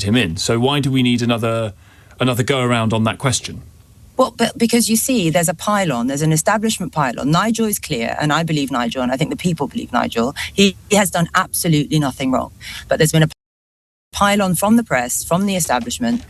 him in. So why do we need another go around on that question? Well, but because you see, there's a pylon, there's an establishment pylon. Nigel is clear, and I believe Nigel, and I think the people believe Nigel. He has done absolutely nothing wrong. But there's been a pylon from the press, from the establishment,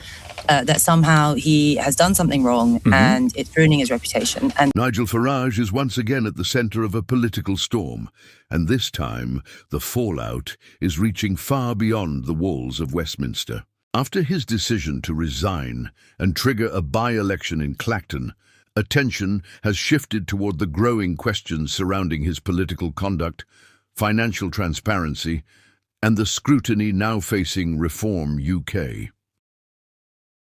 that somehow he has done something wrong and it's ruining his reputation. And Nigel Farage is once again at the centre of a political storm, and this time the fallout is reaching far beyond the walls of Westminster. After his decision to resign and trigger a by-election in Clacton, attention has shifted toward the growing questions surrounding his political conduct, financial transparency, and the scrutiny now facing Reform UK.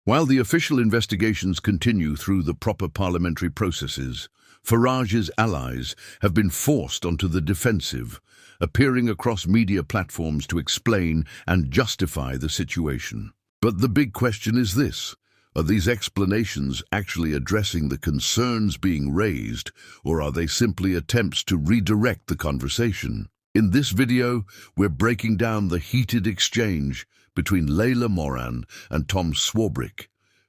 While the official investigations continue through the proper parliamentary processes, Farage's allies have been forced onto the defensive, appearing across media platforms to explain and justify the situation. But the big question is this: are these explanations actually addressing the concerns being raised, or are they simply attempts to redirect the conversation? In this video, we're breaking down the heated exchange between Layla Moran and Tom Swarbrick,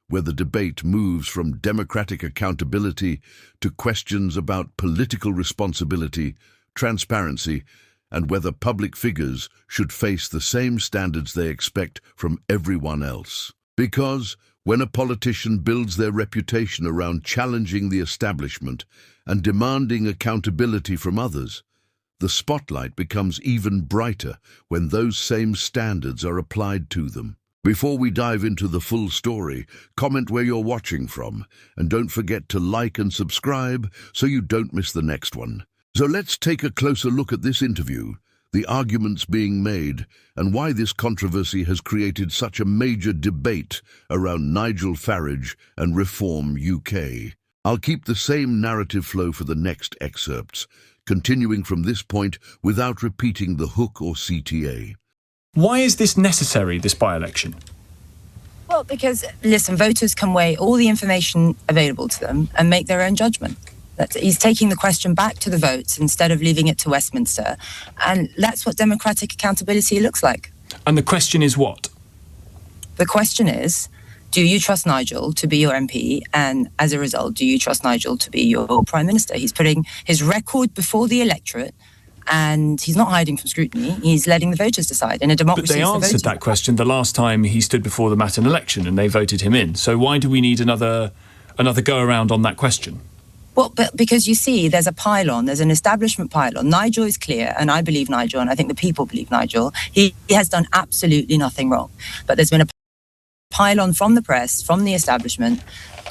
where the debate moves from democratic accountability to questions about political responsibility, transparency, and whether public figures should face the same standards they expect from everyone else. Because when a politician builds their reputation around challenging the establishment and demanding accountability from others, the spotlight becomes even brighter when those same standards are applied to them. Before we dive into the full story, comment where you're watching from, and don't forget to like and subscribe so you don't miss the next one. So let's take a closer look at this interview, the arguments being made, and why this controversy has created such a major debate around Nigel Farage and Reform UK. I'll keep the same narrative flow for the next excerpts, continuing from this point without repeating the hook or CTA. Why is this necessary, this by-election? well, because, listen, voters can weigh all the information available to them and make their own judgment. He's taking the question back to the votes instead of leaving it to Westminster. And that's what democratic accountability looks like. And the question is what? The question is, do you trust Nigel to be your MP? And as a result, do you trust Nigel to be your Prime Minister? He's putting his record before the electorate, and he's not hiding from scrutiny. He's letting the voters decide. In a democracy, but they answered that question the last time he stood before the Matin election, and they voted him in. So why do we need another go-around on that question? Well, because you see, there's a pylon, there's an establishment pylon. Nigel is clear, and I believe Nigel, and I think the people believe Nigel. He has done absolutely nothing wrong. But there's been a pylon from the press, from the establishment,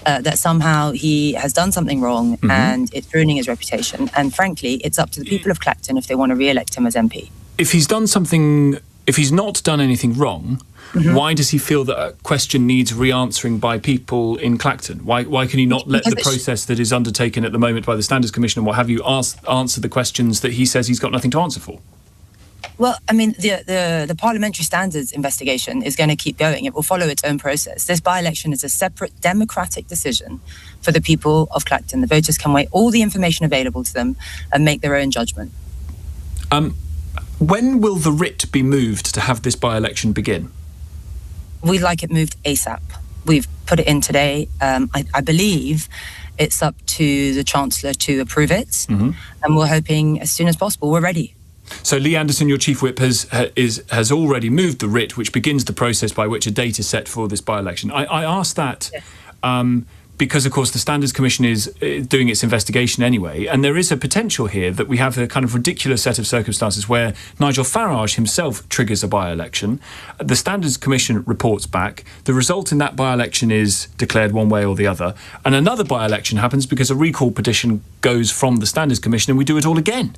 that somehow he has done something wrong, and it's ruining his reputation. And frankly, it's up to the people of Clacton if they want to re-elect him as MP. If he's not done anything wrong, why does he feel that a question needs re-answering by people in Clacton? Why can he not let the process that is undertaken at the moment by the Standards Commission and what have you answer the questions that he says he's got nothing to answer for? Well, I mean, the parliamentary standards investigation is going to keep going. It will follow its own process. This by-election is a separate democratic decision for the people of Clacton. The voters can weigh all the information available to them and make their own judgment. When will the writ be moved to have this by-election begin? We'd like it moved ASAP. We've put it in today. I believe it's up to the Chancellor to approve it, and we're hoping as soon as possible. We're ready. So Lee Anderson, your Chief Whip, has already moved the writ, which begins the process by which a date is set for this by-election. I asked that because, of course, the Standards Commission is doing its investigation anyway, and there is a potential here that we have a kind of ridiculous set of circumstances where Nigel Farage himself triggers a by-election, the Standards Commission reports back, the result in that by-election is declared one way or the other, and another by-election happens because a recall petition goes from the Standards Commission and we do it all again.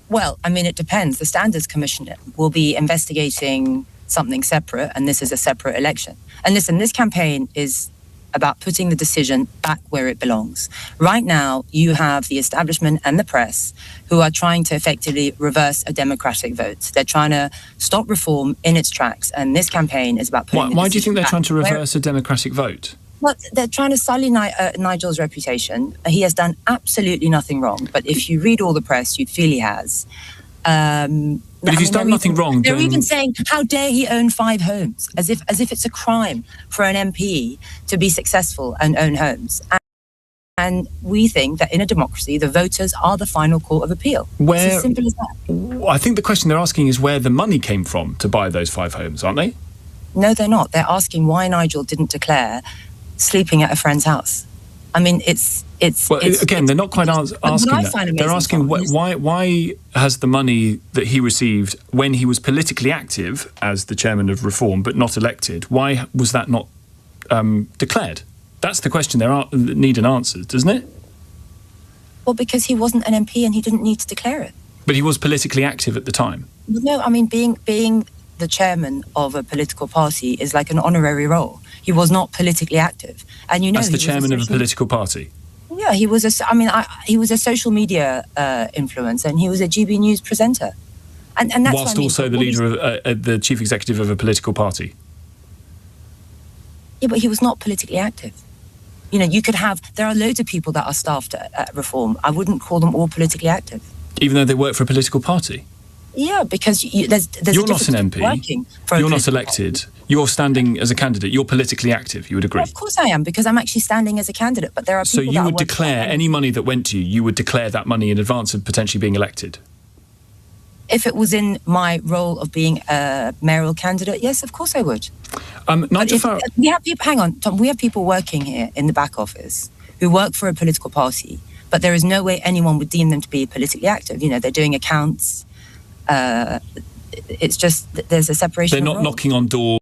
Well, I mean, it depends. The Standards Commission will be investigating something separate, and this is a separate election. And listen, this campaign is about putting the decision back where it belongs. Right now, you have the establishment and the press who are trying to effectively reverse a democratic vote. They're trying to stop reform in its tracks, and this campaign is about putting Why do you think they're trying to reverse a democratic vote? Well, they're trying to sully Nigel's reputation. He has done absolutely nothing wrong. But if you read all the press, you'd feel he has. But if he's done nothing wrong, they're then... even saying, how dare he own 5 homes, as if it's a crime for an MP to be successful and own homes. And we think that in a democracy, the voters are the final court of appeal. It's as simple as that. I think the question they're asking is where the money came from to buy those 5 homes, aren't they? No, they're not. They're asking why Nigel didn't declare sleeping at a friend's house. I mean, they're not quite asking that. They're asking why has the money that he received when he was politically active as the chairman of Reform but not elected, why was that not declared? That's the question that need an answer, doesn't it? Well, because he wasn't an MP and he didn't need to declare it. But he was politically active at the time. No, I mean, being the chairman of a political party is like an honorary role. He was not politically active, and as the chairman of a political party. Yeah, he was he was a social media influencer, and he was a GB News presenter, and that's whilst also the leader of the chief executive of a political party. Yeah, but he was not politically active. You know, there are loads of people that are staffed at Reform. I wouldn't call them all politically active. Even though they work for a political party? Yeah, because there's you're not an MP. You're not elected. Party. You're standing as a candidate. You're politically active. You would agree? Well, of course I am, because I'm actually standing as a candidate. But there are people. So you would declare any money that went to you. You would declare that money in advance of potentially being elected. If it was in my role of being a mayoral candidate, yes, of course I would. Nigel Farage. We have people. Hang on, Tom. We have people working here in the back office who work for a political party, but there is no way anyone would deem them to be politically active. You know, they're doing accounts. It's just there's a separation. They're not knocking on doors.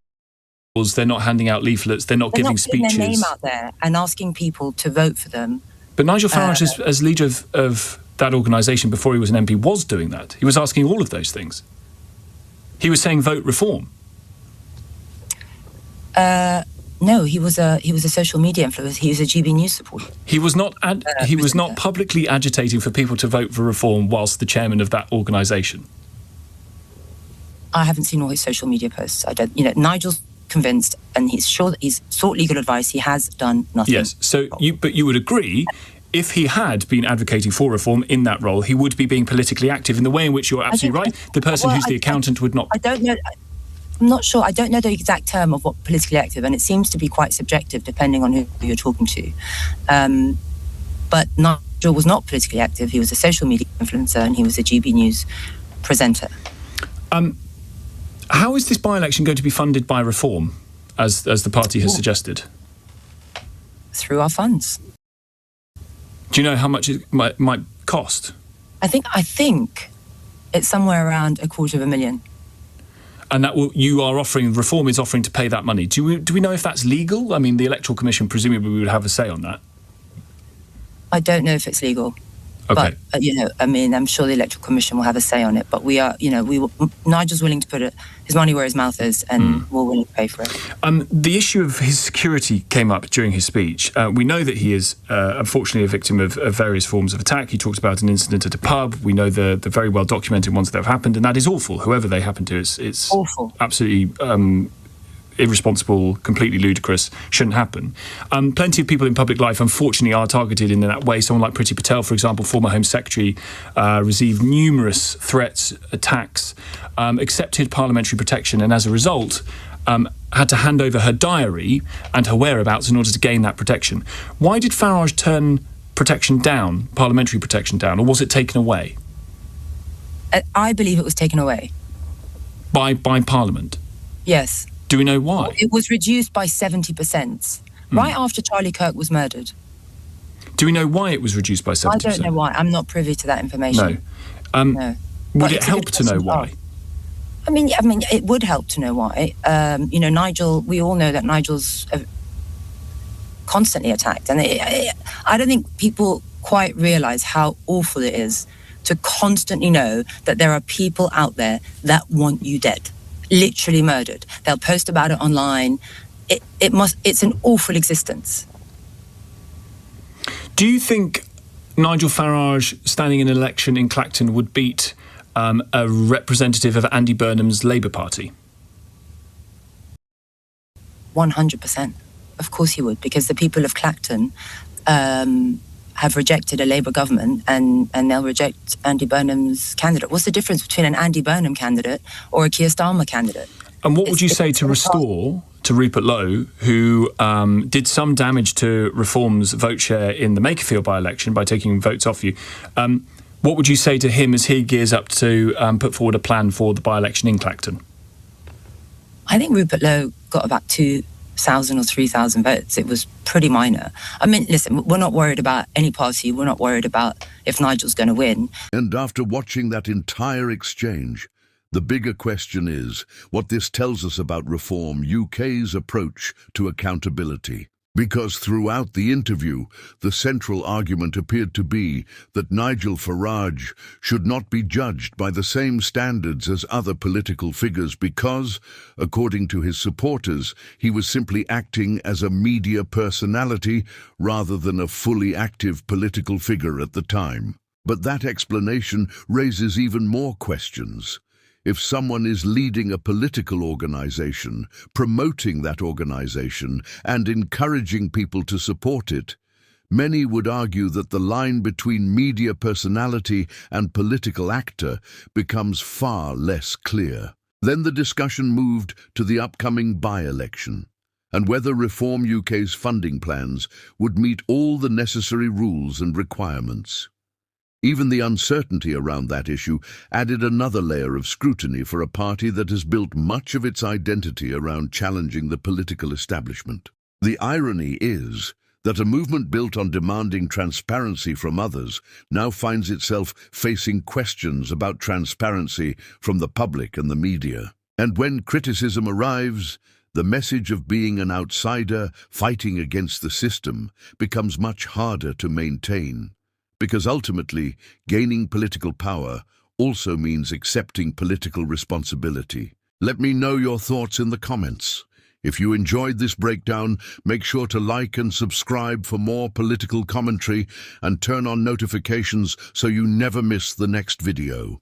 They're not handing out leaflets. They're not giving speeches. They're not putting their name out there and asking people to vote for them. But Nigel Farage, as leader of that organisation before he was an MP, was doing that. He was asking all of those things. He was saying vote Reform. No, he was a social media influencer. He was a GB News supporter. He was not. He was not publicly agitating for people to vote for Reform whilst the chairman of that organisation. I haven't seen all his social media posts. I don't. You know, Nigel's convinced, and he's sure that he's sought legal advice. He has done nothing. Yes. So you would agree, if he had been advocating for Reform in that role, he would be being politically active in the way in which you're absolutely right. The person who's the accountant would not. I don't know. I'm not sure. I don't know the exact term of what politically active, and it seems to be quite subjective depending on who you're talking to. But Nigel was not politically active. He was a social media influencer, and he was a GB News presenter. How is this by-election going to be funded by Reform, as the party has suggested? Through our funds. Do you know how much it might cost? I think it's somewhere around $250,000. And that Reform is offering to pay that money. Do we know if that's legal? I mean, the Electoral Commission presumably would have a say on that. I don't know if it's legal. Okay. But, I mean, I'm sure the Electoral Commission will have a say on it. But Nigel's willing to put his money where his mouth is, and we're willing to pay for it. The issue of his security came up during his speech. We know that he is, unfortunately, a victim of various forms of attack. He talked about an incident at a pub. We know the very well-documented ones that have happened, and that is awful, whoever they happen to. It's awful. Absolutely irresponsible, completely ludicrous, shouldn't happen. Plenty of people in public life, unfortunately, are targeted in that way. Someone like Priti Patel, for example, former Home Secretary, received numerous threats, attacks, accepted parliamentary protection, and as a result, had to hand over her diary and her whereabouts in order to gain that protection. Why did Farage turn protection down, parliamentary protection down, or was it taken away? I believe it was taken away. By Parliament? Yes. Do we know why? It was reduced by 70%, right after Charlie Kirk was murdered. Do we know why it was reduced by 70%? I don't know why. I'm not privy to that information. No. No. Would it help to know why? I mean, it would help to know why. Nigel, we all know that Nigel's constantly attacked. And I don't think people quite realise how awful it is to constantly know that there are people out there that want you dead. Literally murdered. They'll post about it online. It's an awful existence. Do you think Nigel Farage standing in an election in Clacton would beat a representative of Andy Burnham's Labour Party? 100%. Of course he would, because the people of Clacton have rejected a Labour government and they'll reject Andy Burnham's candidate. What's the difference between an Andy Burnham candidate or a Keir Starmer candidate? And what would you say to Restore, to Rupert Lowe, who did some damage to Reform's vote share in the Makerfield by-election by taking votes off you? What would you say to him as he gears up to put forward a plan for the by-election in Clacton? I think Rupert Lowe got about 2,000 or 3,000 votes. It was pretty minor. I mean, listen, we're not worried about any party. We're not worried about if Nigel's going to win. And after watching that entire exchange, the bigger question is what this tells us about Reform UK's approach to accountability. Because throughout the interview, the central argument appeared to be that Nigel Farage should not be judged by the same standards as other political figures because, according to his supporters, he was simply acting as a media personality rather than a fully active political figure at the time. But that explanation raises even more questions. If someone is leading a political organization, promoting that organization, and encouraging people to support it, many would argue that the line between media personality and political actor becomes far less clear. Then the discussion moved to the upcoming by-election, and whether Reform UK's funding plans would meet all the necessary rules and requirements. Even the uncertainty around that issue added another layer of scrutiny for a party that has built much of its identity around challenging the political establishment. The irony is that a movement built on demanding transparency from others now finds itself facing questions about transparency from the public and the media. And when criticism arrives, the message of being an outsider fighting against the system becomes much harder to maintain. Because ultimately, gaining political power also means accepting political responsibility. Let me know your thoughts in the comments. If you enjoyed this breakdown, make sure to like and subscribe for more political commentary and turn on notifications so you never miss the next video.